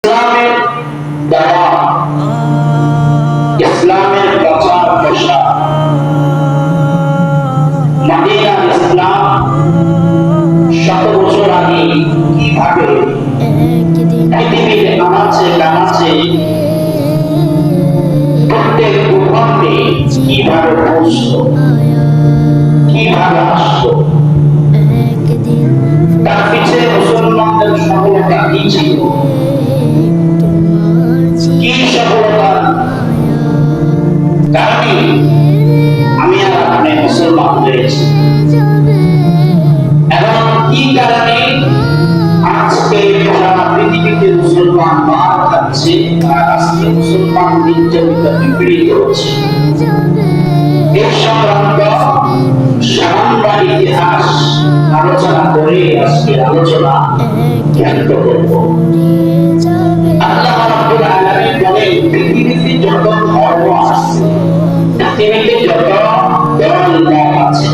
ইসলামের দাওয়া, ইসলামের প্রচার প্রসার, মদিনার ইসলাম শত বছর আগে কিভাবে পৃথিবীর আনাচে কানাচে প্রত্যেক ভূখণ্ডে কিভাবে পৌঁছলো, কিভাবে আসলো, তার পিছনে মুসলমানদের সফলতা কি ছিল, কি সফলতার কারণে আমি আর আপনি মুসলমান হয়েছি এবং কি কারণে আজকে সারা পৃথিবীতে মুসলমান মার খাচ্ছে আর আজকে মুসলমান নির্যাতিত নিপীড়িত হচ্ছে, এই সংক্রান্ত সামান্য ইতিহাস আলোচনা করে আজকে আলোচনা জ্ঞাত করব। আল্লাহ রাব্বুল আলামিন বলেন, পৃথিবীতে যত ধর্ম আছে, পৃথিবীতে যত ধর্ম আছে,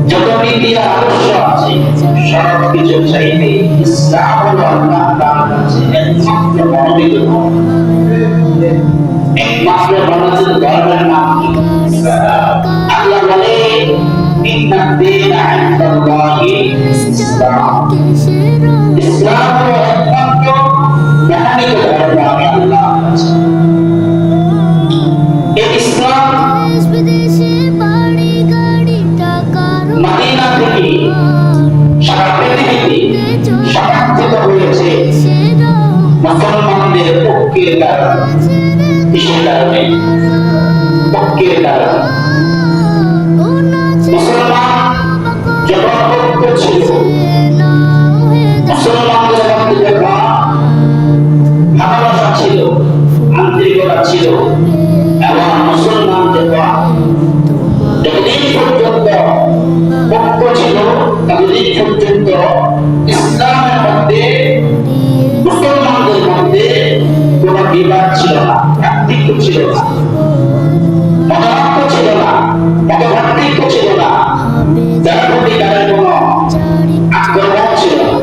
যত নীতি আদর্শ আছে, সব কিছু চাইতে ইসলাম হলো আল্লাহ তাআলার কাছে একমাত্র মনোনীত ধর্ম। একমাত্র মনোনীত ধর্মের নাম কি? আল্লাহ বলেন, ইন্নাদ দীনা ইনদাল্লাহি ইসলাম। ইসলাম হলো একমাত্র মনোনীত ধর্ম আমি আল্লাহর কাছে। এই ইসলাম মদিনা থেকে সারা পৃথিবীতে সমর্থিত হয়েছে মুসলমানদের পক্ষের কারণে, কিসের কারণে? পক্ষের কারণে। মুসলমান যখন ঐক্য ছিল, মুসলমানদের মধ্যে যখন ভালোবাসা ছিল, আন্তরিকতা ছিল এবং মুসলমান যতদিন পর্যন্ত ঐক্য ছিল, ততদিন পর্যন্ত ইসলামের মধ্যে মুসলমানদের মধ্যে কোন বিবাদ ছিল না, ভ্রাতৃত্ব ছিল না, মতানৈক্য ছিল না, মতভ্রাতৃত্ব ছিল না, যার প্রতি তাদের কোন আক্রমণ ছিল না।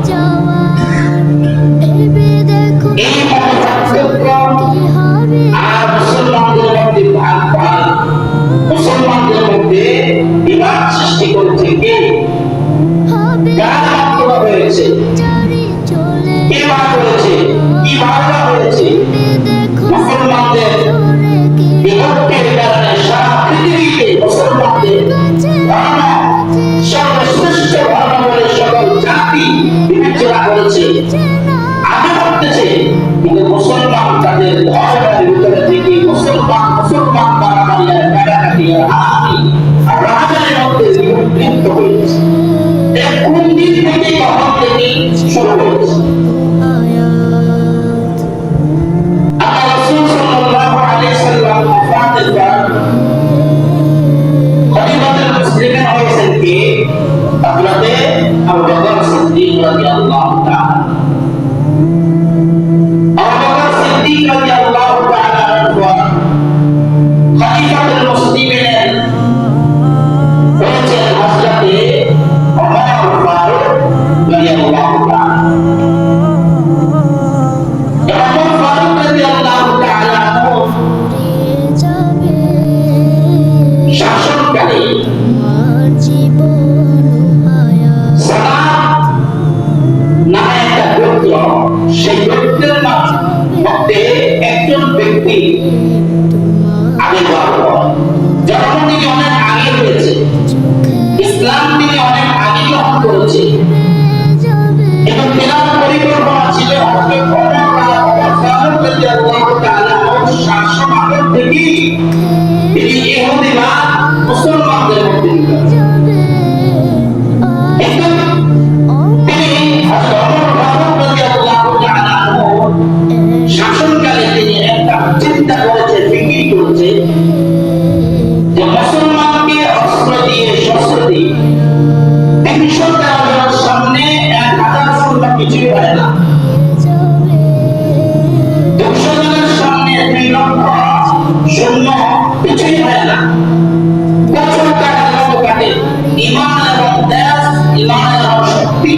এই মতভ্রাতৃত্ব আর মুসলমানদের মধ্যে ভাগ, মুসলমানদের মধ্যে বিবাদ সৃষ্টি করেছে কে? কার মাধ্যমে হয়েছে? কে বার করেছে? কিভাবে হয়েছে? মুসলমানদের বিভক্তির কারণে সারা পৃথিবীতে মুসলমানদের ধর্ম সর্বশ্রেষ্ঠ ধর্ম বলে সকল জাতি বিবেচনা করেছে, আগে করতেছে, কিন্তু মুসলমান তাদের ধর্মের ভিতরে থেকে মুসলমান বাঙালিরা কাটাকাটিয়া আর রাজাদের মধ্যে বিভক্ত হয়েছে। কোন দিন থেকে কখন থেকে শুরু হয়েছে? আল্লাহ রাসূল সাল্লাল্লাহু আলাইহি ওয়াসাল্লাম ওফাতের পর খলিফাতুল মুসলিমিন হয়েছেন কে? হযরত আবু বকর সিদ্দিক রাদিয়াল্লাহু তাআলা। আবু বকর সিদ্দিক রাদিয়াল্লাহু তাআলা খলিফাতুল মুসলিমিন হয়েছেন হযরত ওমর ফারুক রাদিয়াল্লাহু তাআলা। ওমর ফারুক রাদিয়াল্লাহু তাআলা শাসনকালে সালাত নামে একটা গোত্র, সেই গোত্রের মধ্যে একজন ব্যক্তি আবির্ভাব হয়। জন্ম থেকে অনেক আগে হয়েছে, ইসলাম থেকে অনেক আগে গ্রহণ করেছে এবং তেনার পরিকল্পনা ছিল হযরত ওমর ফারুক রাদিয়াল্লাহু তাআলা শাসন আমল থেকে তিনি ইহুদিবাদ মুসলমানদের মধ্যে দিবেন। কিন্তু তিনি হযরত ওমর ফারুক রাদিয়াল্লাহু তাআলা শাসনকালে তিনি একটা চিন্তা করেছে, ফিকির করেছে যে মুসলমানকে অস্ত্র দিয়ে শস্ত্র দিয়ে 313 জনের সামনে 1000 সৈন্য কিছুই হয় না, 200 জনের সামনে 2 লক্ষ সৈন্য কিছুই হয় না। প্রচুর টাকার মতো কাটে, ইমান এবং দেশ, ইমান এবং শক্তি,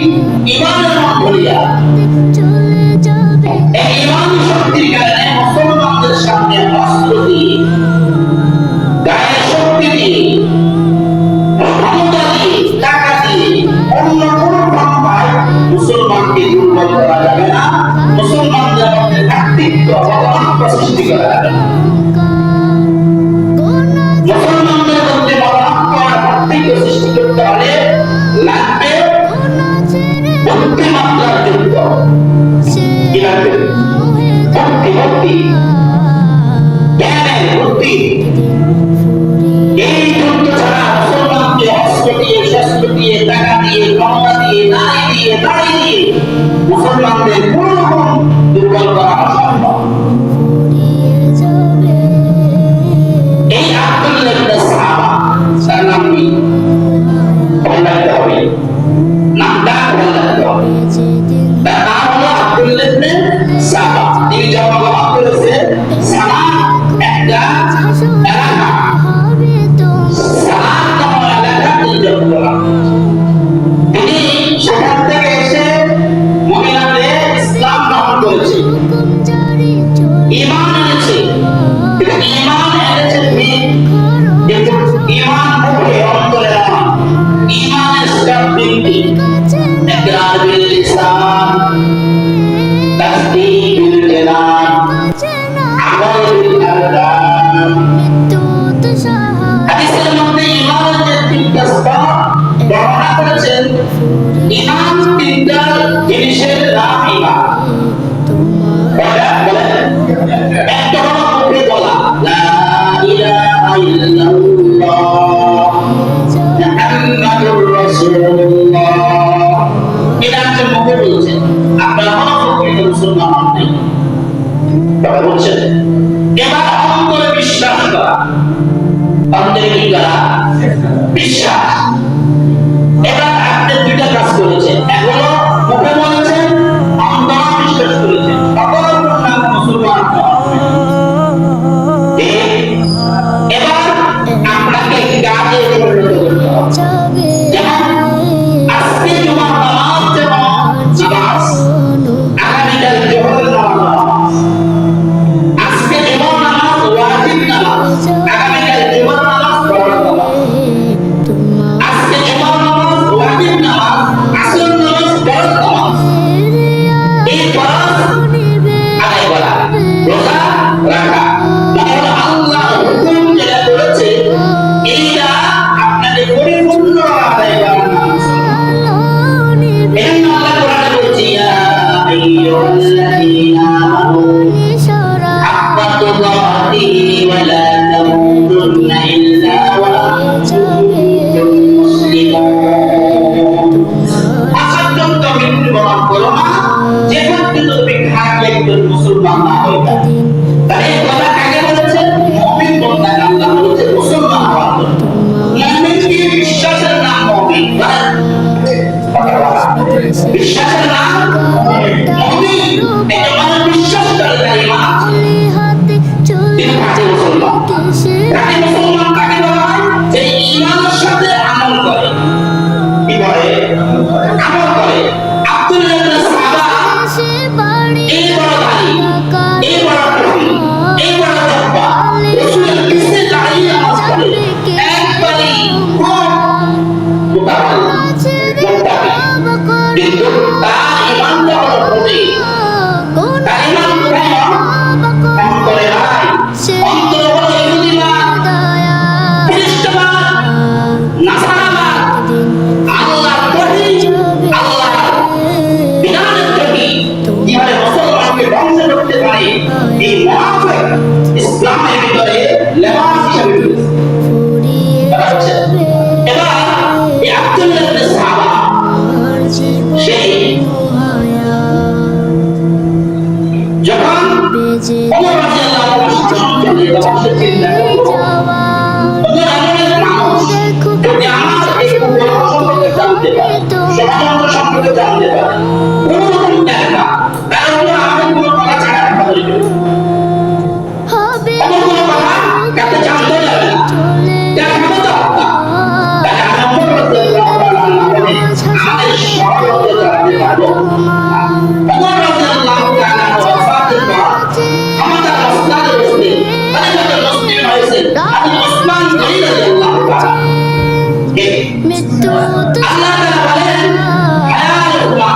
ইমান এবং বলিয়া, এই মুসলমানদের মধ্যে ভ্রাতৃত্ব মতানৈক্য সৃষ্টি করা যাবে না। মুসলমানদের মধ্যে মতানৈক্য আর ভ্রাতৃত্ব সৃষ্টি করতে হলে লাগবে বুদ্ধিমাত্রার যুদ্ধ। কি লাগবে? বুদ্ধি, জ্ঞানের বুদ্ধি। এই যুদ্ধ ছাড়া মুসলমানকে অস্ত্র দিয়ে, শস্ত্র দিয়ে, টাকা দিয়ে, ক্ষমতা দিয়ে, নারী দিয়ে, দাড়ি দিয়ে মুসলমানদের কোন রকম দুর্বল করা অসম্ভব। এই আব্দুল্লাহ ইবনে সাহাবা, তার নাম কি? বলতে হবে, নামটা বলতে হবে। তার নাম হলো আব্দুল্লাহ ইবনে সাহাবা। তিনি জন্মগ্রহণ করেছেন সালাম একটা এলাকা, সালাম নামক এলাকা তিনি জন্মগ্রহণ করেছেন। তিনি সেখান থেকে এসে মদিনাতে ইসলাম গ্রহণ করেছে, ঈমান এনেছে। ঈমান এনেছে কিন্তু ঈমান মুখে, অন্তরে নয়। ঈমানের সব ব্যক্তি ইকরার বিল লিসান, তাসদীক বিল জানান, আমল বিল আরকান। হাদিসের মধ্যে ঈমানের যে তিনটা স্তর বর্ণনা করেছেন। ঈমান তিনটা জিনিসের নাম ঈমান। একটা হলো মুখে বলা লা ইলাহা ইল্লাল্লাহ মুহাম্মাদুর রাসূলুল্লাহ, এটা হচ্ছে মুখে বলছেন। আপনারা প্রকৃত মুসলমান হন নাই, কথা বলছেন। এবার অন্তরে বিশ্বাস করা, অন্তরে কি করা? বিশ্বাস। এবার আপনি দুইটা কাজ করেছেন, এক হলো মুখে বলেছেন, অন্তরে বিশ্বাস করেছেন, সকল নাম মুসলমান। এবার আপনাকে কাজে পরিণত করতে হবে। যেমন আজকে জুমার নামাজ, যেমন নামাজ, আগামীকাল জোহরের নামাজ। আজকে জুমার নামাজ ওয়াজিব নামাজ, আগামীকাল জুমার নামাজ ফরজ নামাজ। আজকে জুমার নামাজ ওয়াজিব নামাজ, আসর নামাজ ফরজ নামাজ। এই ফরজ আদায় করা, রোজা রাখা, তাহলে আল্লাহ হুকুম যেটা করেছে এইটা আপনাকে পরিপূর্ণ আদায় করার নাম। এই আল্লাহ কোরআনে বলছে ইয়া আইয়ুহাল্লাযীনা আমানু হাক্কা তুকাতিহি ওয়া লা তামুতুন্না ইল্লা ওয়া আনতুম মুসলিমুন। আসাদুম তাওহীদ গ্রহণ করো না, যে পর্যন্ত তুমি খাঁটি একজন মুসলমান না হইবা। তাহলে এই কথা কাকে বলেছে? মুমিন বান্দাকে আল্লাহ বলেছে মুসলমান হওয়ার জন্য। মুমিন কি বিশ্বাসের নাম মুমিন, বিশ্বাসের নাম মুমিন। এটা মানে বিশ্বাস করে তার ঈমান, তিনি খাঁটি মুসলমান। খাঁটি মুসলমান কাকে বলা হয়? যে ঈমানের সাথে আমল করে। কি করে? আমল করে। আব্দুল্লাহ ইবনে সাহাবা এই বড় ভাই, এই বড় কবি, এই বড় জব্বা, রাসূলের পিছে দাঁড়িয়ে নামাজ পড়ে। একবারই খুব মুতাওয়াল্লি, কিন্তু তার ঈমানটা হলো কঠিন। তার ঈমান কোথায়? অন্তরে নাই। অন্তরে হলো ইহুদিবাদ, খ্রিস্টবাদ, নাসারাবাদ, আল্লাহর তৌহিদ, আল্লাহর বিধানের তৌহিদ কিভাবে মুসলমানকে ধ্বংস করতে পারে, এই মুনাফিক ইসলামের ভিতরে লেবাস হিসেবে রয়েছে। এবার এই আব্দুল্লাহ ইবনে সাহাবা সেই যখন ওমর রাদিয়াল্লাহু আনহু সামনে তখন সে চিন্তা করলো, ওমর আমাদের মানুষ, যদি আমার এই উপকরণ সম্পর্কে জানতে পারে, সমাজতন্ত্র সম্পর্কে জানতে পারে, কোন রকম দেখা তাহলে আমাদের কোনো কথা ছাড়া কথা বলবে, আমার কোনো কথা কাছে জানতে যাবে না, দেখা মতো হত্যা। তাহলে আমি ওমর রাদিয়াল্লাহু আনহু আমাদের সহজে জানতে পারবো। ওমর রাদিয়াল্লাহু আনহু ওয়াফাতের পর আমাদের রাসূল মুসলিম, খলিফাতুল মুসলিম হয়েছেন আবু উসমান গনি রাদিয়াল্লাহু তাআলা। আল্লাহ তাআলা বলেন হায়াতুল্লাহ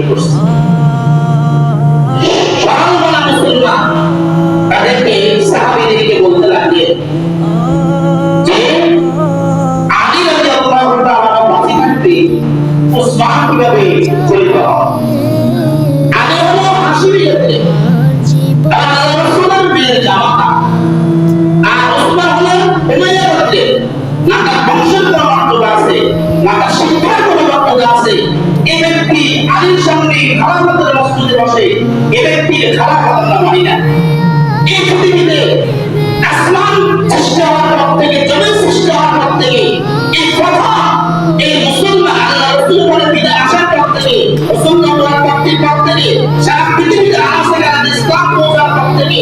করছে। সরল মনা মুসলমান তাদেরকে সাহাবীদেরকে বলতে লাগলেন যে আলী রাদিয়াল্লাহু তাআলা বাঁচে থাকতে উসমান কিভাবে খলিফা হন। আলী হলো হাশিমি গোত্রে, আল্লাহ রাসূলের বিয়ের জামাতা, আর উসমান হলেন উমাইয়া গোত্রে। না তার বংশের কোনো মর্যাদা আছে, না তার শিক্ষার কোনো মর্যাদা আছে। এই ব্যক্তি আলীর সামনে খালাফতের মসজিদে বসে, এই ব্যক্তির খালাফত আমরা মানি না। এই পৃথিবীতে আসমান সৃষ্টি হওয়ার পর থেকে, জমিন সৃষ্টি হওয়ার পর থেকে এই প্রথম এই মুসলমান আল্লাহ রাসূল বলে বিদায় আসার পর থেকে, মুসলমান প্রাপ্তির পর থেকে, সারা পৃথিবীতে আলোচনা ইসলাম পৌঁছার পর থেকে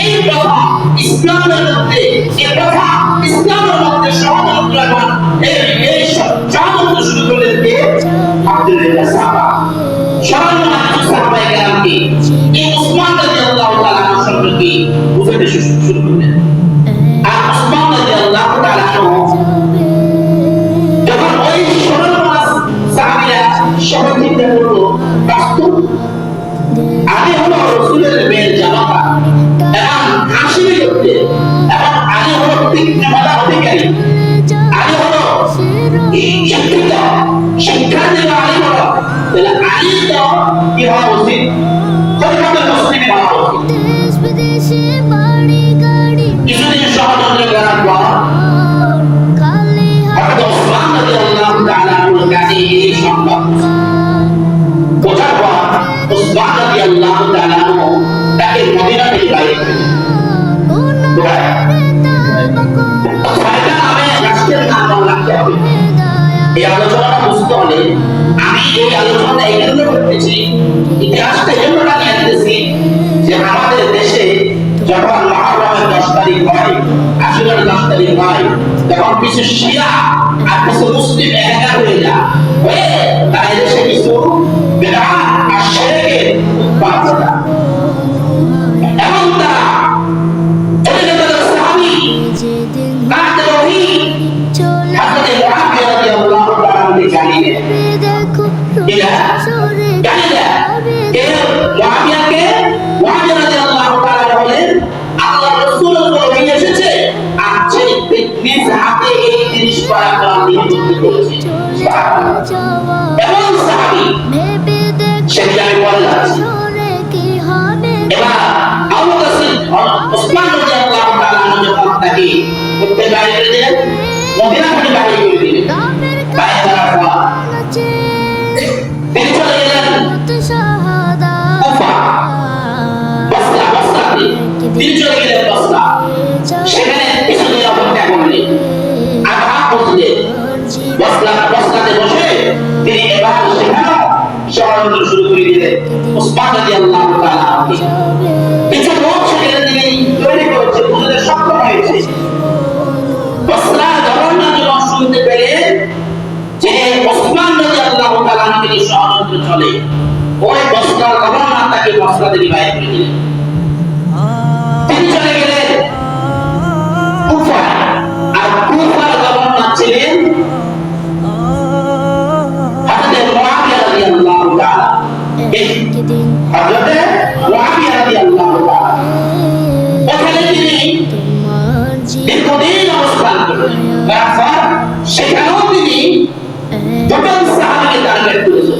এই প্রথম ইসলামের মধ্যে, এই প্রথম ইসলামের মধ্যে সহমত রাখার এই সহমত শুরু করলেন কে? আব্দুল্লাহ সাহাবা। সরল মনা সাহাবায়ে কেরামকে এই উসমান রাদিয়াল্লাহু তাআলা সম্পর্কে বুঝাতে শুরু করলেন। আর উসমান রাদিয়াল্লাহু তাআলা যখন ওই সরল মনা সাহাবীরা সহযোগিতা করলো, বাস্তব আলী হলো রাসূলের বিয়ের জামাতা এবং হাশিমি গোত্রে, এবং আলী হলো তীক্ষ্ণতা অধিকারী, আলী হলো শিক্ষিত, শিক্ষার্থী আলী হলো, তাহলে আলী তো কি হওয়া উচিত? খলিফাতুল মুসলিমিন হওয়া উচিত। কিছুদিন ষড়যন্ত্র করার পর হযরত ওসমান রাদিয়াল্লাহু তাআলা আনহুর কাছে এই সংবাদ পৌঁছার পর ওসমান রাদিয়াল্লাহু তাআলা আনহু তাকে মদিনা থেকে বাইরে করে দিলেন। ছয়টা নামে রাষ্ট্রের নাম রাখতে হবে। এই আলোচনাটা বুঝতে হলে আমি এই আলোচনাটা এই জন্য করতেছি, ইতিহাসটা এই জন্য নিয়ে আসতেছি যে আমাদের দেশে যখন মহররমের 10 তারিখ হয়, আশুরার 10 তারিখ হয়, তখন কিছু শিয়া আর কিছু মুসলিম একাকার হয়ে যায়, হয়ে তারা দেশে কিছু বিদআত আর শিরকের উৎপাদ ঘটায়। এবং তারা অনেক সাহাবী তাদের ওহী হযরত মুআবিয়া রাদিয়াল্লাহু তাআলা জানিয়ে এরা জানিয়ে এই মুআবিয়া রাদিয়াল্লাহু তাআলা বলেন আল্লাহর রাসূলের ওহী এসেছে, আর যে নিজ হাতে এই জিনিস করা কোরআন নির্দেশ করেছে। এবং সাহাবী সেটা আমি বলে যাচ্ছি। এবার আবু বকর ওসমান রাদিয়াল্লাহু তাআলা যখন তাকে করতে বাইরে করে দিলেন, মদিনা থেকে বাইরে করে দিলেন, বাইরে করার পর তিনি চলে গেলেন কুফা, বসরাতে তিনি চলে গেলেন বসরা। সেখানে কিছুদিন অপেক্ষা করলেন, আধা বসলে বসরাতে বসে তিনি এবার সেখানেও ষড়যন্ত্র শুরু করে দিলেন ওসমান রাদিয়াল্লাহু তাআলা। কিছু লোক সেখানে তিনি তৈরি করেছে, বুঝতে সক্ষম হয়েছে। বসরা গভর্নর যখন শুনতে পেলেন যে ওসমান রাদিয়াল্লাহু তাআলা থেকে ষড়যন্ত্র চলে, ওই বসরার গভর্নর তাকে বসরা থেকে বাইরে করে দিলেন। তিনি চলে গেলেন কুফা, আর কুফার গভর্নর ছিলেন হযরত মুআবিয়া রাদিয়াল্লাহু তাআলা। হযরত মুআবিয়া রাদিয়াল্লাহু তাআলা ওখানে তিনি দীর্ঘদিন অবস্থান করলেন। তারপর সেখানেও তিনি দুজন সাহাবীকে টার্গেট করেছেন।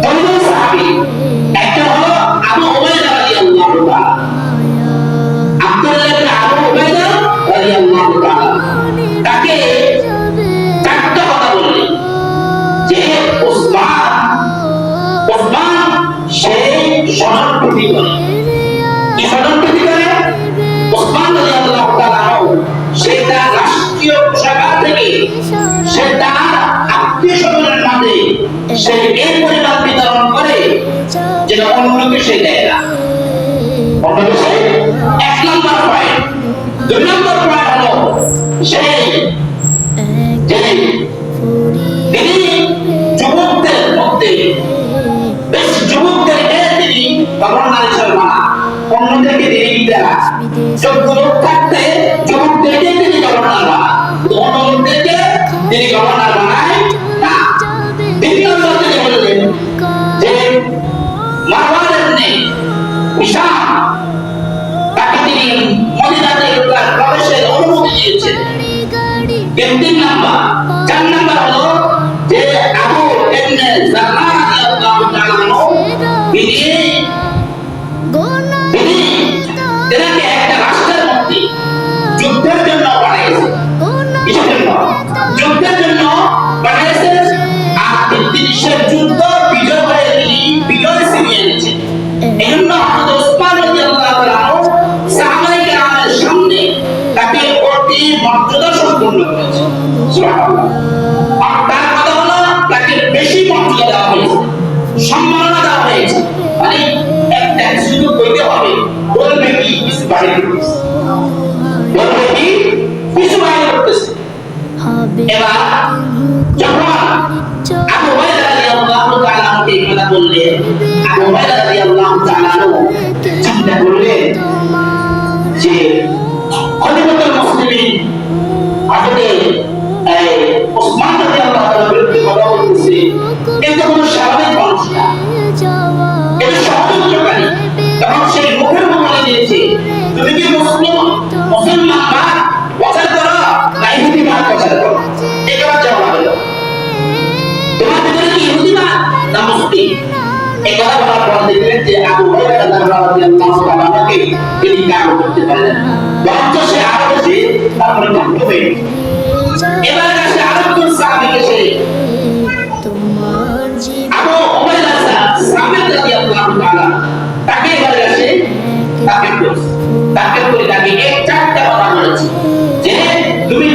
দুজন সাহাবী, একটা হলো আবু উবাইদা রাদিয়াল্লাহু তাআলা, আব্দুল্লাহ ইবনে আবু উবাইদা রাদিয়াল্লাহু তাআলা। তাকে চারটা কথা বললেন যে ওসমান সেই সনদপ্রীতি করে। কি সনদপ্রীতি করে? ওসমান রাদিয়াল্লাহু তাআলা সে তার রাষ্ট্রীয় কোষাগার থেকে, সে তার আত্মীয়-স্বজনের মাঝে সে এই পরিমাণ বিতরণ করে যেটা অন্যকে সে দেয় না। অন্যকে সে 1 নম্বর পয়েন্ট। 2 নম্বর পয়েন্ট হলো সেই তিনি যুবকদের মধ্যে বেশ যুবকদেরকে তিনি গভর্নর হিসেবে বানান, অন্যদেরকে তিনি বিদায়। যোগ্য লোক থাকতে যুবকদেরকে তিনি গভর্নর বানান, অন্যদেরকে তিনি গভর্নর বানায় না। 3 নম্বর তিনি বললেন হিশাম তাকে তিনি মদিনাতে প্রবেশের অনুমতি দিয়েছেন। 3 নাম্বার 4 নাম্বার হলো যে আবু ইবনে জাররা রাদিয়াল্লাহু তাআলা তেনাকে একটা রাষ্ট্রের মধ্যে যুদ্ধের জন্য পাঠিয়েছে। কিসের জন্য? যুদ্ধের জন্য পাঠিয়েছে। আর তিনি সে যুদ্ধ বিজয় করে তিনি বিজয় ছিনিয়ে এনেছেন। এই জন্য হযরত ওসমান রাদিয়াল্লাহু তাআলা সাহাবায়ে কেরামের সামনে তাকে অতি মর্যাদা সম্পন্ন করেছে। সুবহানাল্লাহ। আর তার কথা হলো তাকে বেশি মর্যাদা দেওয়া হয়েছে, সম্মাননা দেওয়া হয়েছে। মানে একটা শুধু কইতে হবে, বলবে কি কিছু বাইরে করতেছে, বলবে কি কিছু বাইরে করতেছে। এবার যখন আবু হুরায়রা রাদিয়াল্লাহু তাআলা এই কথা বললেন, আবু হুরায়রা রাদিয়াল্লাহু তাআলা চিন্তা করলেন যে খলিফাতুল মুসলিমিন হযরত ওসমান রাদিয়াল্লাহু তাআলার বিরুদ্ধে কথা বলতেছে, এটা কোনো স্বাভাবিক মানুষ না, এটা ষড়যন্ত্রকারী। তখন সেই মুখের বলে দিয়েছে, তুমি কি মুসলমান প্রচার করো না ইহুদিবাদ প্রচার করো? এবার জবাব দাও, তোমার ভিতরে কি ইহুদিবাদ না মুসলিম? এই কথা বলার পর দেখলেন যে আবু হুরায়রা রাদিয়াল্লাহু তাআলাকে তিনি কাবু করতে পারলেন, বরঞ্চ সে আরো বেশি তারপরে মুক্ত হয়ে গেল। এবার আসে আরেকজন সাহাবী এসে আবু উমাইয়া সামির রাদিয়াল্লাহু তাআলা তাকে এবারে আসে তাকে করে তাকে এই 4টা কথা বলেছে যে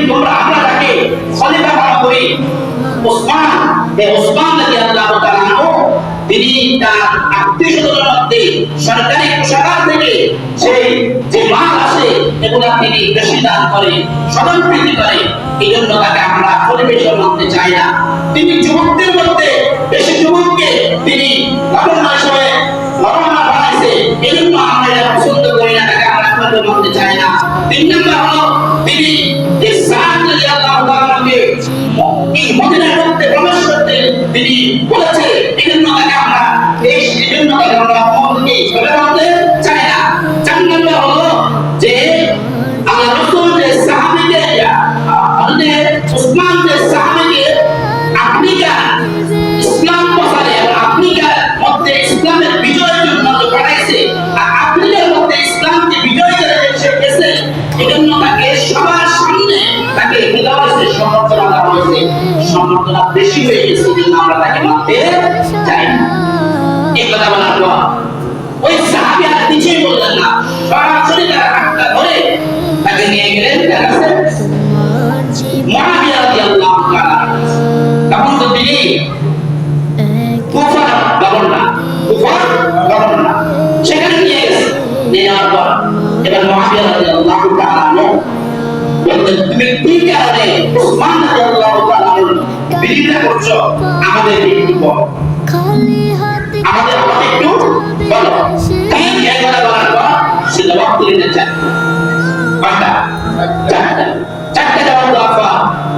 তোমরা আমরা তাকে খলিফা বানাবো করি। ওসমান রাদিয়াল্লাহু তাআলা তিনি তার আত্মীয়স্বজনের মধ্যে সরকারি কোষাগার থেকে সেই যে মাল আসে এগুলা তিনি বেশি দান করে, স্বজনপ্রীতি করে। এই জন্য তাকে আমরা পরিবেশের মধ্যে চাই না। তিনি যুবকদের মধ্যে বেশি যুবককে তিনি গভর্নর হিসেবে গভর্নর বানাইছে, এই জন্য আমরা এটা পছন্দ করি না, তাকে আমরা পরিবেশের মধ্যে চাই না। 3 নম্বর হলো তিনি যে সাদ রাদিয়াল্লাহু তাআলাকে এই মদিনার মধ্যে প্রবেশ করতে তিনি বলেছে, এই জন্য তাকে আমরা চাই না। 4 নম্বর হলো যে আল্লাহ রাসূল যে সাহাবীকে ওসমান যে সাহাবীকে আফ্রিকার ইসলাম প্রচারে আফ্রিকার মধ্যে ইসলামের বিজয়ের জন্য পাঠাইছে, আর আফ্রিকার মধ্যে ইসলামকে বিজয় করে গেছে, এই জন্য তাকে সবার সামনে তাকে হেদায়েতের সমর্থনা দেওয়া হয়েছে। সমর্থনা বেশি হয়ে গেছে, এই জন্য আমরা তাকে মানতে চাই না। এই কথা বলার পর ওই সাহাবী আর কিছুই বললেন না, সরাসরি তার হাতটা ধরে তাকে নিয়ে গেলেন তার কাছে মুআবিয়া রাদিয়াল্লাহু তাআলা। তখন তো তিনি কুফার গভর্নর সেখানে নিয়ে গেছে। নিয়ে যাওয়ার পর এবার মুআবিয়া রাদিয়াল্লাহু তাআলা বললেন, তুমি কি কারণে ওসমান রাদিয়াল্লাহু তাআলা বিরোধিতা করছো? আমাদের একটু বলো, আমাদের একটু বলো। তাই একবার বলার পর সে জবাব দিলেন চারটা জবাব দেওয়ার পর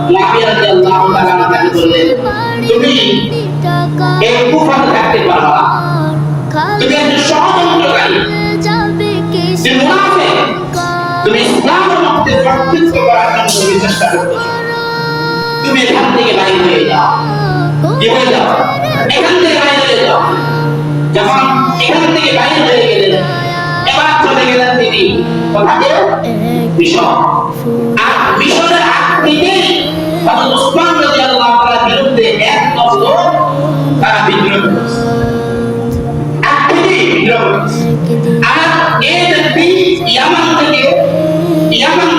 মুআবিয়া রাদিয়াল্লাহু তাআলা তাকে বললেন, তুমি এই কুফাতে থাকতে পারো না, তুমি একজন ষড়যন্ত্রকারী, তুমি মুনাফিক, তুমি ইসলামের মধ্যে প্রতিষ্ঠিত করার জন্য তুমি চেষ্টা করতেছো, তুমি এখান থেকে বাইরে হয়ে যাও। কি হয়ে যাও? এখান থেকে বাইরে হয়ে যাও। যখন এখান থেকে বাইরে হয়ে গেলেন, এবার চলে গেলেন তিনি কোথায়? মিশর। আর মিশরের আকৃতি হযরত ওসমান রাদিয়াল্লাহু তাআলার বিরুদ্ধে একদম তারা বিদ্রোহ করেছে, আকৃতি বিদ্রোহ করেছে। আর এই ব্যক্তি ইয়ামান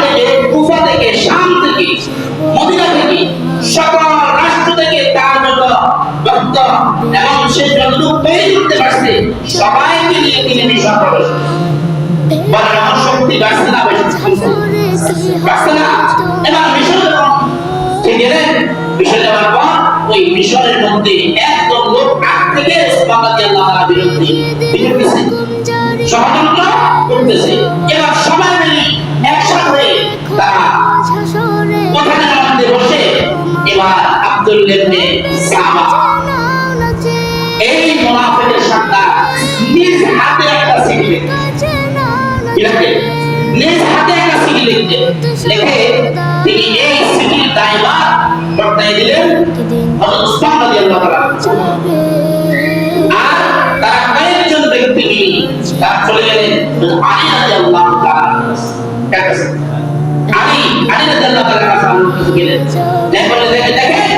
থেকে কুফা থেকে শাম থেকে মদিনা থেকে সকল রাষ্ট্র থেকে তার যত ভক্ত এবং সে যতটুকু তৈরি করতে পারছে সবাইকে নিয়ে তিনি মিশর প্রবেশ বলার শক্তি বাড়ছে না, বাড়ছে না। এবার মিশর যখন গেলেন, মিশর যাওয়ার পর ওই মিশরের মধ্যে একদম লোক আগ থেকে ওসমান রাদিয়াল্লাহু তাআলার বিরুদ্ধে ষড়যন্ত্র করতেছে। এবার সবাই মিলে একসাথে হয়ে তারা ওখানের মধ্যে বসে এবার আব্দুল্লাহ ইবনে সাবা এই মুনাফিকের সর্দার নিজ হাতে একটা চিঠি চিঠিতে লিখে তিনি এই চিঠির দায়ভার বর্তায় দিলেন হযরত উসমান রাদিয়াল্লাহু তাআলা। আর তারা কয়েকজন ব্যক্তি মিলে তারা চলে গেলেন আলী রাদিয়াল্লাহু তাআলা কাছে। আলী রাদিয়াল্লাহু তাআলা কাছে গেলেন, দেখেন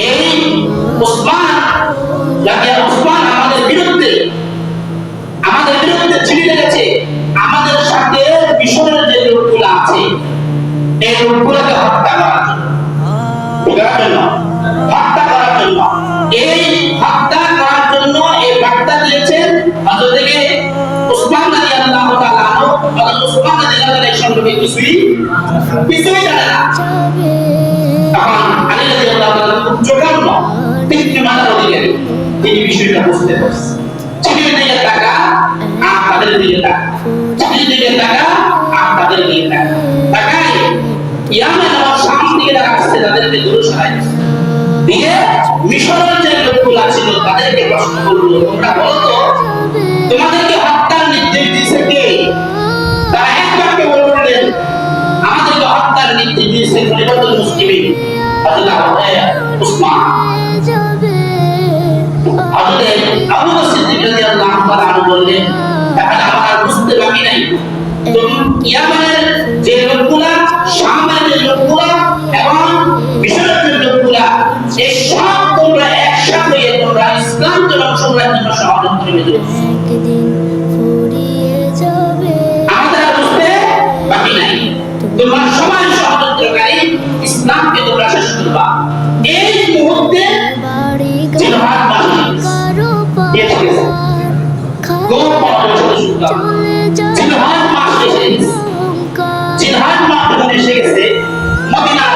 এই উসমান আমাদের বিরুদ্ধে চিঠি লিখেছে, আমাদের সাথে মিশরের যে লোকগুলো আছে এই লোকগুলোকে হত্যা করার জন্য এই হত্যা করার জন্য এই বার্তা দিয়েছেন হযরত উসমান রাদিয়াল্লাহু তাআলা। হযরত উসমান রাদিয়াল্লাহু তাআলা এই সম্পর্কে কিছুই জানে না। তখন আলী রাদিয়াল্লাহু তাআলা খুব জঘন্য তিনটি মাথা দিলেন, তিনি বিষয়টা বুঝতে পারছেন। চিঠির দিকে টাকা আর তাদের দিকে টাকা, চিঠির দিকে টাকা আর তাদের দিকে টাকা, টাকায় ইয়ামেন এবং শাম থেকে যারা আসছে তাদেরকে দূরে সরাই দিয়ে মিশরের যে লোকগুলো ছিল তাদেরকে প্রশ্ন করলো, তোমরা বলো তো তোমাদেরকে হত্যার নির্দেশ দিয়েছে কে? তারা এক বাক্যে বললেন, আমাদেরকে হত্যার নির্দেশ দিয়েছে খলিফাতুল মুসলিমিন হযরত উসমান। হযরত আবু বকর সিদ্দিক রাদিয়াল্লাহু তাআলা বললেন, এখন আমার বুঝতে বাকি নাই, তো ইয়ামানের যে লোকগুলা, শামের যে লোকগুলা এবং মিশরের যে লোকগুলা, এই সব তোমরা একসাথে তোমরা ইসলাম ধর্ম সংগ্রামের জন্য ষড়যন্ত্র করবে। আমাদের বুঝতে বাকি নাই, তোমরা সবাই ষড়যন্ত্রকারী, ইসলামকে তোমরা শেষ করবা। এই মুহূর্তে জিহাদ মাসে এসে গেছে। মদিনা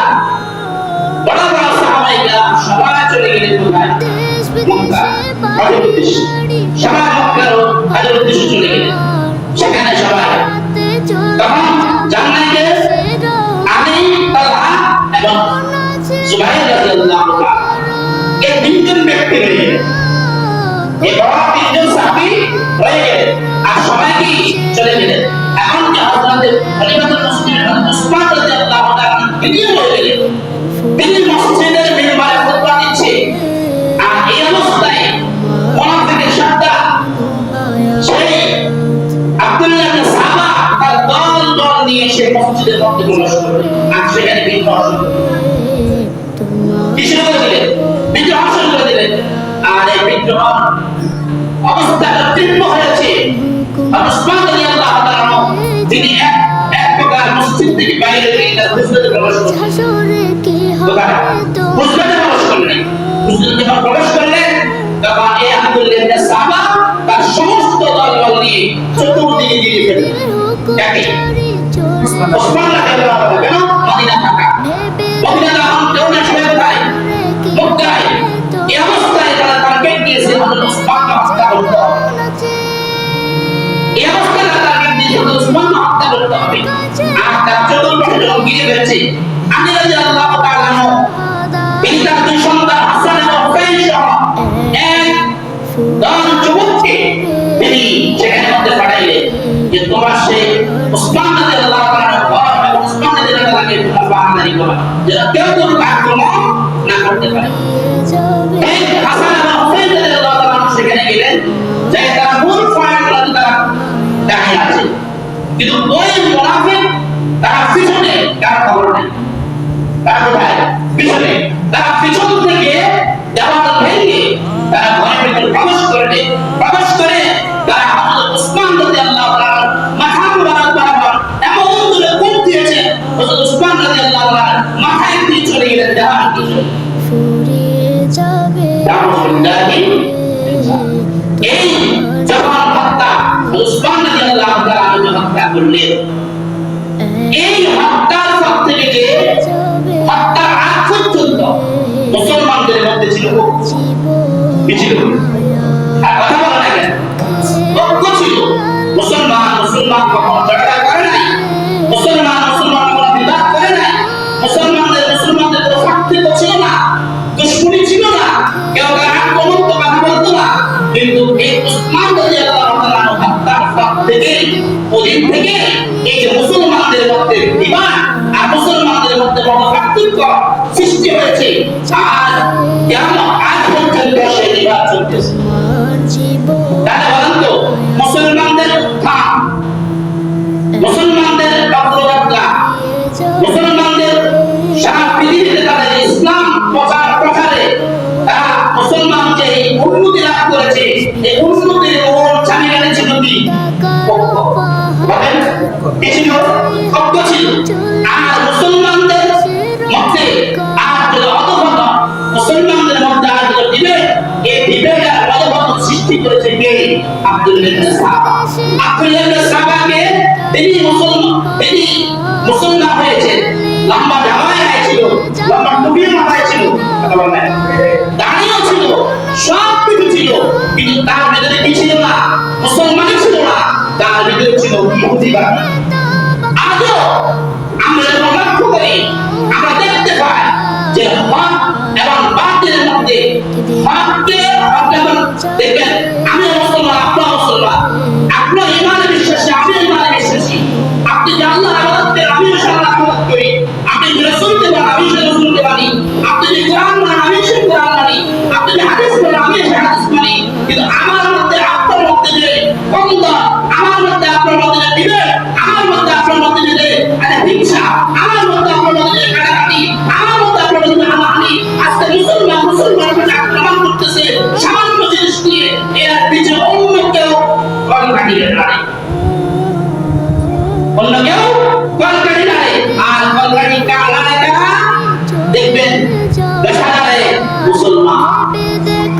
বড় বড় সাহাবায়ে কেরাম সবাই চলে গেলেন কোথায়? মক্কা হজের উদ্দেশ্যে। সবাই মক্কার হজের উদ্দেশ্যে চলে গেলেন। সেখানে সবাই তখন জান্নাতে আলী, তালহা এবং জুবাইর রাদিয়াল্লাহু তাআলা এই তিনজন ব্যক্তি রয়ে গেলেন। এই বড় তিনজন সাহাবী রয়ে গেলেন আর সবাই কি চলে গেলেন। এখন কি হযরত খলিফাতুল মুসলিমিন উসমান রাদিয়াল্লাহু তাআলা তিনি রয়ে গেলেন, তিনি মসজিদের মিম্বারে খুতবা দিচ্ছে। আর এই অবস্থায় মুনাফিকের সর্দার সেই আব্দুল্লাহ ইবনে সাবা তার দল নিয়ে এসে মসজিদের মধ্যে প্রবেশ করলেন আর সেখানে বিদ্রোহ শুরু করলেন। কি শুরু করে দিলেন? বিদ্রোহ শুরু করে দিলেন। আর এই বিদ্রোহ অবস্থাটা তীব্র হয়েছে। উসমান রাদিয়াল্লাহু তাআলা তিনি এক প্রকার মসজিদ থেকে বাইরে গিয়ে তার হুজরাতে প্রবেশ করলেন। হুজরাতে প্রবেশ করলেন। হুজরাতে যখন প্রবেশ করলেন তখন এই আব্দুল্লাহ ইবনে সাবা তার সমস্ত দল নিয়ে চতুর্দিকে দিয়ে ফেললেন। একে উসমান রাদিয়াল্লাহু তাআলা কেন মদিনা থাকা, মদিনা তখন কেউ না সবাই কোথায়? মক্কায়। এই অবস্থায় তারা টার্গেট দিয়েছে হযরত উসমানকে হত্যা করতে হবে। এই অবস্থায় তারা টার্গেট দিয়েছে হযরত উসমানকে হত্যা করতে হবে। আর তার চতুর্পাশে যখন ঘিরে ফেলেছে, আলী রাদিয়াল্লাহু তাআলা তিনি তার দুই সন্তান হাসান এবং হুসাইন সহ এক দল যুবককে তিনি সেখানে মধ্যে পাঠাইলেন যে তোমরা সেই উসমান রাদিয়াল্লাহু তাআলার ঘর এবং উসমান রাদিয়াল্লাহু তাআলাকে তোমরা পাহারাদারি করো, যেন কেউ কোনো আক্রমণ না করতে পারে। এই হাসান এবং হুসাইন রাদিয়াল্লাহু তাআলা সেখানে গেলেন, যে তারা মূল পয়েন্টগুলো তারা দাঁড়িয়ে আছে, কিন্তু ওই মুনাফিক তারা পিছনে কারো খবর নেই। তারা কোথায়? পিছনে। তারা পিছন থেকে দেওয়াল ভেঙে তারা ঘরের ভিতরে প্রবেশ করে তারা হযরত উসমান রাদিয়াল্লাহু তাআলার মাথা মুবারক বরাবর এমন দূরে কোপ দিয়েছে, হযরত উসমান রাদিয়াল্লাহু তাআলার মাথায় দিয়ে চলে গেলেন দেওয়াল পিছনে। এই যখন হত্যা উসমান রাদিয়াল্লাহু তাআলা হত্যা করলেন, এই হত্যার পর থেকে যে হত্যার আগ পর্যন্ত মুসলমানদের মধ্যে ছিল কথা বলা না কেন? ঐক্য ছিল। মুসলমান কখনো ঝগড়া করে নাই, মুসলমান কোনো বিবাদ করে নাই, মুসলমানদের কোনো পার্থক্য ছিল না, দুশ্মনী ছিল না, কেউ কার আক্রমণ তো কথা বলতো না। কিন্তু এই উসমান রাদিয়াল্লাহু তাআলা হত্যার পর থেকে ওদিন থেকে এই যে মুসলমানদের মধ্যে বিমান আর মুসলমানদের মধ্যে বড় পার্থক্য সৃষ্টি হয়েছে। আর কেমন আজ পর্যন্ত সেই বিবাদ চলতেছে। তাহলে বলেন তো, মুসলমানদের উত্থান, মুসলমানদের অগ্রযাত্রা, মুসলমানদের সারা পৃথিবীতে তাদের ইসলাম প্রচারে তারা মুসলমান যে উন্নতি লাভ করেছে, এই উন্নতির মূল চাবিকাঠি ছিল কি? ছিল ঐক্য ছিল। আর মুসলমানদের মধ্যে আর যদি অধঃপতন, মুসলমানদের মধ্যে আর যদি বিভেদ, এই বিভেদ আর অধঃপতন সৃষ্টি করেছে কে? আব্দুল্লাহ ইবনে সাবা। আব্দুল্লাহ ইবনে সাবাকে তিনি মুসলমান হয়েছে, লম্বা জামায় ছিল, লম্বা টুপি মাথায় ছিল, দাঁড়িয়েও ছিল, সব কিছু ছিল, কিন্তু তার ভিতরে কি ছিল না? মুসলমানই ছিল না, তার ভিতরে ছিল ইহুদিবাদ। আজও আমরা যখন লক্ষ্য করি, আমরা দেখতে পাই যে হক এবং বাতিলের মধ্যে হককে দেখবেন, আমি মুসলমান, আপনার মুসলমান, আপনার ইমানে বিশ্বাসী, আমি ইমানে বিশ্বাসী, আপনি যে আল্লাহর ইবাদত করেন, আমিও আল্লাহর ইবাদত করি, আপনি যে রাসূলকে মানেন, আমি সেই রাসূলকে মানি, আপনি যে কোরআন মানেন, আমি সেই কোরআন মানি, আপনি যে হাদিস মানেন, আমি সেই হাদিস মানি। কিন্তু আমার মধ্যে আপনার মধ্যে যে দ্বন্দ্ব, আমার মধ্যে আপনার মধ্যে যে বিভেদ, আমার মধ্যে আপনার মধ্যে যে হিংসা, আমার মধ্যে আপনার মধ্যে যে কাটাকাটি, আমার মধ্যে আপনার মধ্যে হানাহানি, আজকে মুসলমানকে আক্রমণ করতেছে সামান্য জিনিস নিয়ে, এর পিছনে অন্য কেউ কল কাটিয়ে দাঁড়ায়, অন্য কেউ কল কাটিয়ে দাঁড়ায়। আর কল কাটিয়ে কারা দেখবেন? বেশাদারে মুসলমান,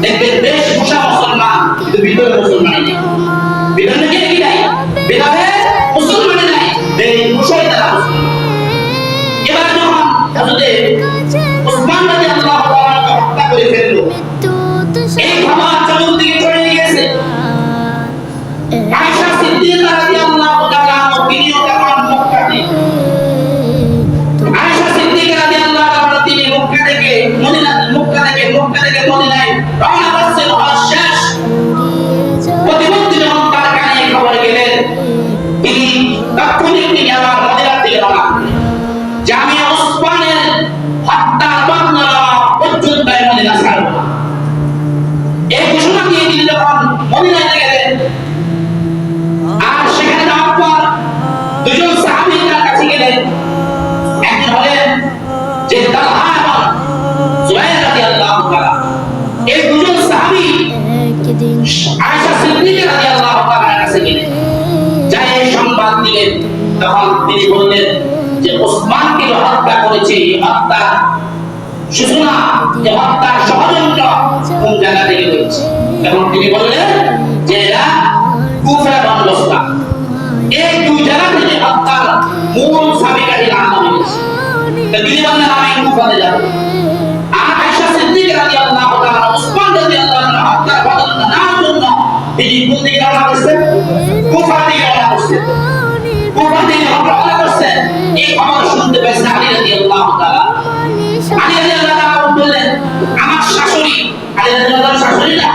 দেখবেন বেশভূষা মুসলমান, কিন্তু ভিতরে মুসলমানই নেই। ভিতরে কি নাই? ভিতরে মুসলমানই নাই, বেশভূষাই তারা মুসলমান। এবার যখন হযরতে উসমান রাদিয়াল্লাহু তাআলাকে হত্যা করে ফেললো, এই খবর চতুর্দিকে ছড়িয়ে গেছে। আয়েশা সিদ্দিকা রাদিয়াল্লাহু তাআলা তিনিও তখন মক্কাতে, আয়েশা সিদ্দিকা রাদিয়াল্লাহু তাআলা তিনি মক্কা থেকে মদিনায় রওনা করছেন। শেষ প্রতিমধ্যে যখন তার কানে খবর গেলেন, তিনি তাৎক্ষণিক তিনি আবার মদিনার দিকে রওনা করলেন। জামিয়া উসমানের হত্যার বর্ণনা পর্যন্ত মদিনা ছাড়ল না। এই ঘোষণা দিয়ে তিনি যখন মদিনায় গেলেন, আর সেখানে যাওয়ার পর দুজন সাহাবী তার কাছে গেলেন। একজন হলেন যে তালহা এবং জুবাইর রাদিয়াল্লাহু তাআলা। এই দুজন সাহাবী আয়েশা সিদ্দিকা রাদিয়াল্লাহু তাআলার কাছে গেলেন, যাই এই সংবাদ দিলেন। তখন তিনি বললেন যে উসমানকে হত্যা করেছে, হত্যা সূচনা, যে হত্যার ষড়যন্ত্র কোন জায়গা থেকে হয়েছে। এবং তিনি বললেন যে এরা কুফা এবং বসরা, এই দুই জায়গা থেকে হত্যার মূল চাবিকাঠি লাগানো হয়েছে। তিনি বললেন আমি কুফাতে যাব। আর আয়েশা সিদ্দিকা রাদিয়াল্লাহু তাআলা উসমান রাদিয়াল্লাহু তাআলা হত্যার বদলা নেওয়ার জন্য তিনি কোন দিকে রওনা করছেন? কুফার দিকে রওনা করছেন। কুফার দিকে রওনা করছেন। এই খবর শুনতে পেয়েছেন আলী রাদিয়াল্লাহু তাআলা। আলী রাদিয়াল্লাহু তাআলা বললেন আমার শাশুড়ি, আলী রাদিয়াল্লাহু তাআলা শাশুড়ি না,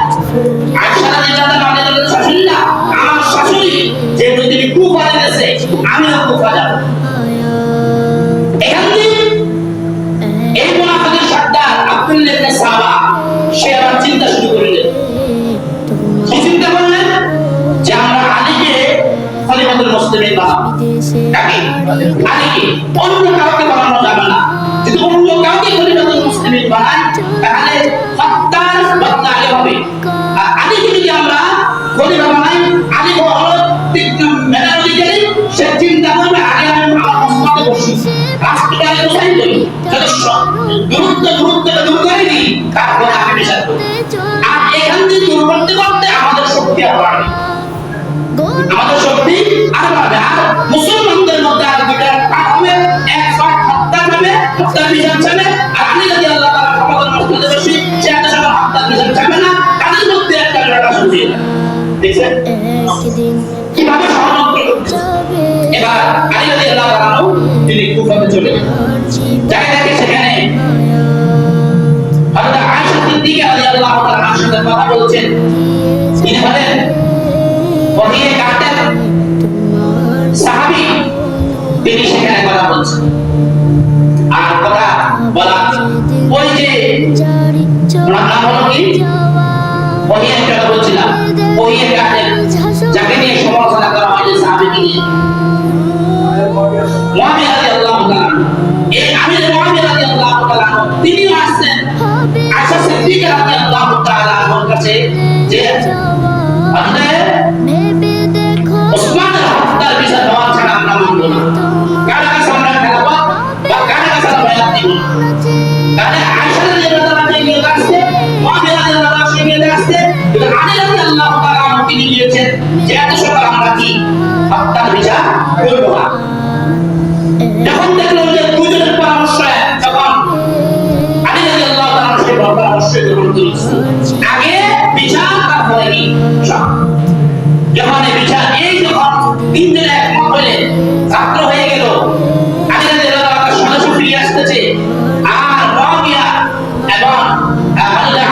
আয়েশা রাদিয়াল্লাহু তাআলা শাশুড়ি না, আমার শাশুড়ি যেহেতু তিনি কুফাতে গেছে, আমিও কুফা যাব। এখান থেকে এই মুনাফিকের সর্দার আব্দুল্লাহ ইবনে সাবা সে আবার চিন্তা শুরু করলেন। কি চিন্তা করলেন? যে আমরা আলীকে খলিফাতুল মুসলিমিন বানাবো। তাকে আলীকে অন্য কাউকে বানানো যাবে না। যদি অন্য কাউকে খলিফাতুল মুসলিমিন বানাই, তাহলে হত্যার বদলা আলী হবে। আর আলীকে যদি আমরা খলিফা বানাই, আলী হলো মেধাবী গেলে সে চিন্তা করবে আগে আমি আমার মসনদে বসি, রাষ্ট্রটাকে বসাই করি, গুরুত্ব দূর করে দিই, তারপরে আমি বিচার করি। আর এখান থেকে দূর করতে করতে আমাদের শক্তি আর বাড়বে, আমাদের শক্তি আর বাড়বে। আর মুসলমানদের মধ্যে আর দুইটা পাঠ হবে, এক পাঠ হত্যার হবে, হত্যার বিচার চাবে। আর আলী রাদিয়াল্লাহু তাআলা ক্ষমতার মসনদে বসি, সে এত সময় হত্যার বিচার চাবে না। তাদের মধ্যে একটা লড়াই শুরু হয়ে যাবে। দেখছেন কিভাবে ষড়যন্ত্র করছে। এবার আলী রাদিয়াল্লাহু তাআলা তিনি কুফাতে চলে গেলেন। যাই দেখে সেখানে হযরত আয়েশা সিদ্দিকা রাদিয়াল্লাহু তাআলার সাথে কথা বলছেন। তিনি বলেন ওহিয়ে কাটেন সাহাবী, তিনি সেখানে বলা ওই যে ওনার নাম হলো কি ওহিয়ের কথা বলছিলাম ওহিয়ের কাজে যাকে নিয়ে সমালোচনা করা হয় যে সাহাবীকে নিয়ে মুআবিয়া রাদিয়াল্লাহু তাআলা এই আমির মুআবিয়া রাদিয়াল্লাহু তাআলা তিনি আসছেন আয়েশা সিদ্দিকা রাদিয়াল্লাহু তাআলা ওর কাছে যে আপনি ওসমানের হত্যার বিচার হওয়া ছাড়া আমরা মানব না কার কাছে আমরা খেলাবো বা কার কাছে আমরা বয়ান দিব তাহলে আয়েশা রাদিয়াল্লাহু তাআলা নিয়ে আসছে মুআবিয়া রাদিয়াল্লাহু তাআলা নিয়ে আসছে কিন্তু আলী রাদিয়াল্লাহু তাআলা তিনি গিয়েছেন যে এত সকাল আমরা কি হত্যার বিচার করব না যখন দেখলাম যে দুজনের পরামর্শ যখন আলী রাদিয়াল্লাহু তাআলা সেই পরামর্শ গ্রহণ করেছে আগে বিচার তারপরে কি যখন এই বিচার এই যখন তিনজন একমত হলে ছাত্র হয়ে গেল আলী রাদিয়াল্লাহু তাআলা সদস্য ফিরে আসতেছে আর মুআবিয়া এবং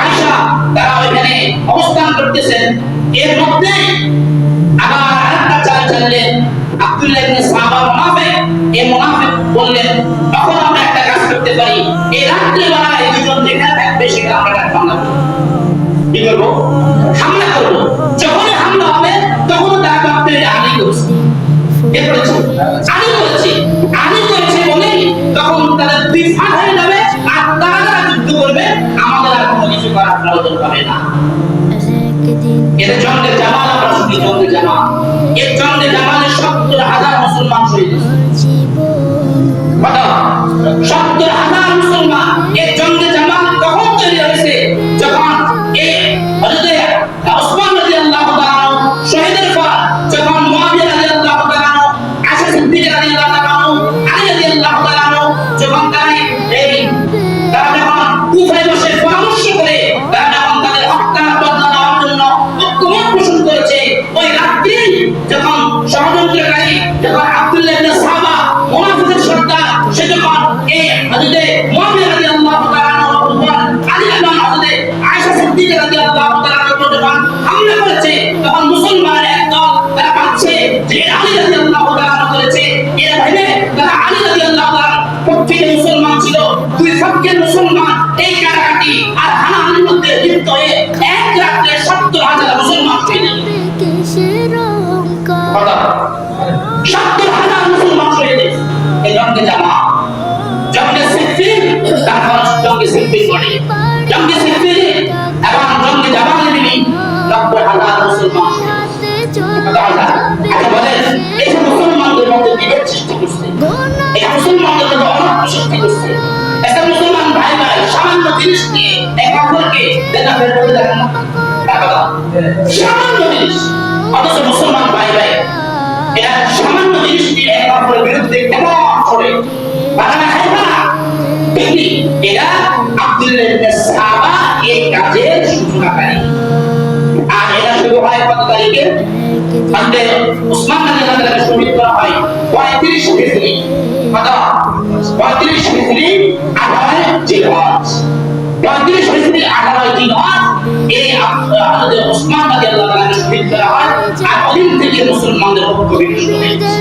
আয়েশা তারা ওইখানে অবস্থান করতেছেন এর মধ্যে আবার আরেকটা চাল চাললেন আব্দুল্লাহ ইবনে সাবা মুনাফিক এই মুনাফিক বললেন তখন আমরা একটা কাজ করতে পারি এই রাত্রে বেলা এই দুজন যেখানে থাকবে সেখানে আমরা একটা হামলা করব কি করব হামলা করব যখনই হামলা হবে তখন তারা ভাববে আলী করছে এ করেছে আলী করেছে বলেই তখন তাদের দুই ফাঁক হয়ে যাবে আর তারা যুদ্ধ করবে আমাদের আর কোনো কিছু করার প্রয়োজন হবে না এর জঙ্গে জামাল আমরা শুনি জঙ্গে জামাল এর জঙ্গে জামালে ৭০,০০০ মুসলমান শহীদ হয়েছে ৭০,০০০ মুসলমান এর জঙ্গে জামাল কখন তৈরি হয়েছে যখন এই হযরত ওসমান রাদিয়াল্লাহু তাআলা শহীদের পর যখন মুআবিয়া রাদিয়াল্লাহু তাআলা আয়েশা সিদ্দিকা রাদিয়াল্লাহু তাআলা আলী রাদিয়াল্লাহু তাআলা যখন তারা যখন কুফায় বসে পরামর্শ করে তারা যখন তাদের হত্যার বদলা নেওয়ার জন্য ঐক্যমত পোষণ করেছে ওই রাত্রি যখন ষড়যন্ত্রকারী যখন আব্দুল্লাহ ইবনে সাবা মুনাফিকের সর্দার সে যখন এই হযরত মুআবিয়া রাদিয়াল্লাহু তাআলা উপর আলী এবং হযরত আয়েশা সিদ্দিকা রাদিয়াল্লাহু তাআলা উপর যখন হামলা করেছে তখন মুসলমানের একদল তারা ভাবছে যে আলী রাদিয়াল্লাহু তাআলা করেছে এরা ভেবে তারা আলী রাদিয়াল্লাহু তাআলা পক্ষে মুসলমান ছিল দুই পক্ষের মুসলমান এই কাটাকাটি আর হানাহানির মধ্যে লিপ্ত হয়ে এক রাত্রে ৭০,০০০ মুসলমান শহীদ হয়ে গেল ৭০,০০০ মুসলমান শহীদ হয়েছে এই জঙ্গে জামা জঙ্গে সিফিন তারপর জঙ্গে সিফিন বলে জঙ্গে সিফিন এবং জঙ্গে জামালে মিলি ৯০,০০০ মুসলমান আচ্ছা বলেন এই যে মুসলমানদের মধ্যে বিভেদ সৃষ্টি করছে এই মুসলমানদের মধ্যে অনৈক্য সৃষ্টি করছে একটা মুসলমান ভাই ভাই সামান্য জিনিস নিয়ে এক অপরকে দেখা ফের করে দেখেন না সামান্য জিনিস অথচ মুসলমান ভাই ভাই এরা সামান্য জিনিস নিয়ে এক অপরের বিরুদ্ধে কেমন করে বাগানে খাইবে না দেখি এরা আব্দুল্লাহ ইবনে সাবা এই কাজের সূচনাকারী আর এরা শুরু হয় কত তারিখে আমাদের ওসমান রাদিয়াল্লাহু তাআলা শহীদ করা হয় ৩৫ হিজরি কত ৩৫ হিজরি 18 জিলহজ ৩৫ হিজরি 18 জিলহজ এই আমাদের ওসমান রাদিয়াল্লাহু তাআলা শহীদ করা হয় আর ওদিন থেকে মুসলমানদের পক্ষ বিনষ্ট হয়েছে